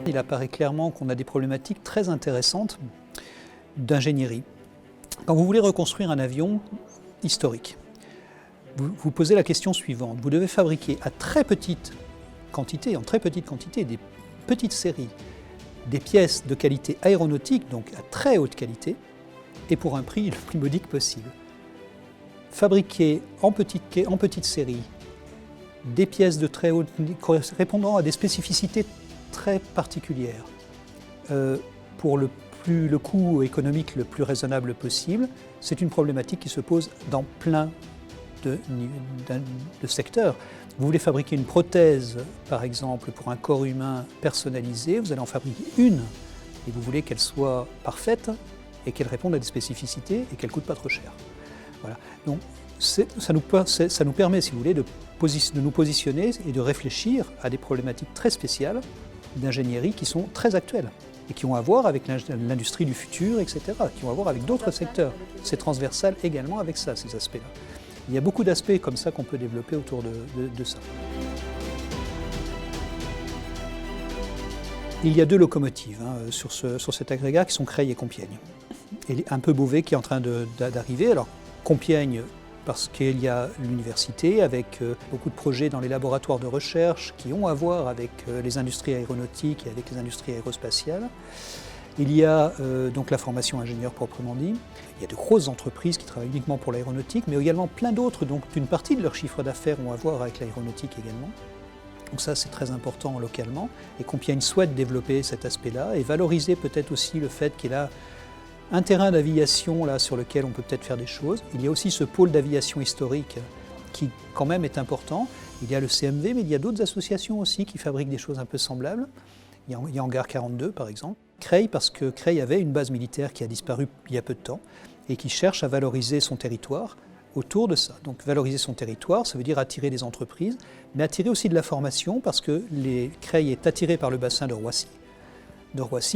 Il apparaît clairement qu'on a des problématiques très intéressantes d'ingénierie. Quand vous voulez reconstruire un avion historique, vous vous posez la question suivante. Vous devez fabriquer à très petite quantité, en très petite quantité, des petites séries, des pièces de qualité aéronautique, donc à très haute qualité, et pour un prix le plus modique possible. Fabriquer en petite série des pièces de très haute répondant à des spécificités très particulières pour le coût économique le plus raisonnable possible, c'est une problématique qui se pose dans plein de secteurs. Vous voulez fabriquer une prothèse, par exemple, pour un corps humain personnalisé, vous allez en fabriquer une, et vous voulez qu'elle soit parfaite et qu'elle réponde à des spécificités et qu'elle ne coûte pas trop cher. Voilà. Donc, ça nous permet, si vous voulez, de nous positionner et de réfléchir à des problématiques très spéciales d'ingénierie qui sont très actuelles et qui ont à voir avec l'industrie du futur, etc., qui ont à voir avec d'autres secteurs. C'est transversal également avec ça, ces aspects-là. Il y a beaucoup d'aspects comme ça qu'on peut développer autour de ça. Il y a deux locomotives sur cet agrégat qui sont Creil et Compiègne. Et un peu Beauvais qui est en train d'arriver. Alors Compiègne, parce qu'il y a l'université avec beaucoup de projets dans les laboratoires de recherche qui ont à voir avec les industries aéronautiques et avec les industries aérospatiales. Il y a donc la formation ingénieur proprement dit. Il y a de grosses entreprises qui travaillent uniquement pour l'aéronautique, mais également plein d'autres, donc une partie de leur chiffre d'affaires ont à voir avec l'aéronautique également. Donc ça, c'est très important localement. Et Compiègne souhaite développer cet aspect-là et valoriser peut-être aussi le fait qu'il a un terrain d'aviation là sur lequel on peut peut-être faire des choses. Il y a aussi ce pôle d'aviation historique qui quand même est important. Il y a le CMV, mais il y a d'autres associations aussi qui fabriquent des choses un peu semblables. Il y a Hangar 42 par exemple. Creil, parce que Creil avait une base militaire qui a disparu il y a peu de temps et qui cherche à valoriser son territoire autour de ça. Donc valoriser son territoire, ça veut dire attirer des entreprises, mais attirer aussi de la formation parce que Creil est attiré par le bassin de Roissy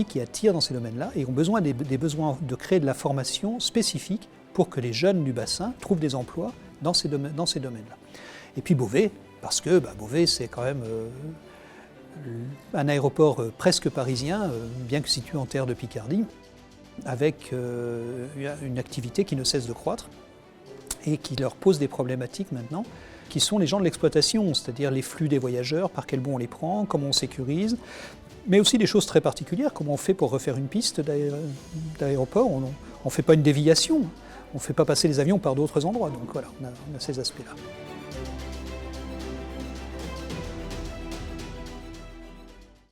qui attire dans ces domaines-là et ont besoin des besoins de créer de la formation spécifique pour que les jeunes du bassin trouvent des emplois dans ces domaines-là. Et puis Beauvais, parce que Beauvais c'est quand même un aéroport presque parisien, bien que situé en terre de Picardie, avec une activité qui ne cesse de croître et qui leur pose des problématiques maintenant, qui sont les gens de l'exploitation, c'est-à-dire les flux des voyageurs, par quel bout on les prend, comment on sécurise, mais aussi des choses très particulières, comment on fait pour refaire une piste d'aéroport, on ne fait pas une déviation, on ne fait pas passer les avions par d'autres endroits, donc voilà, on a ces aspects-là.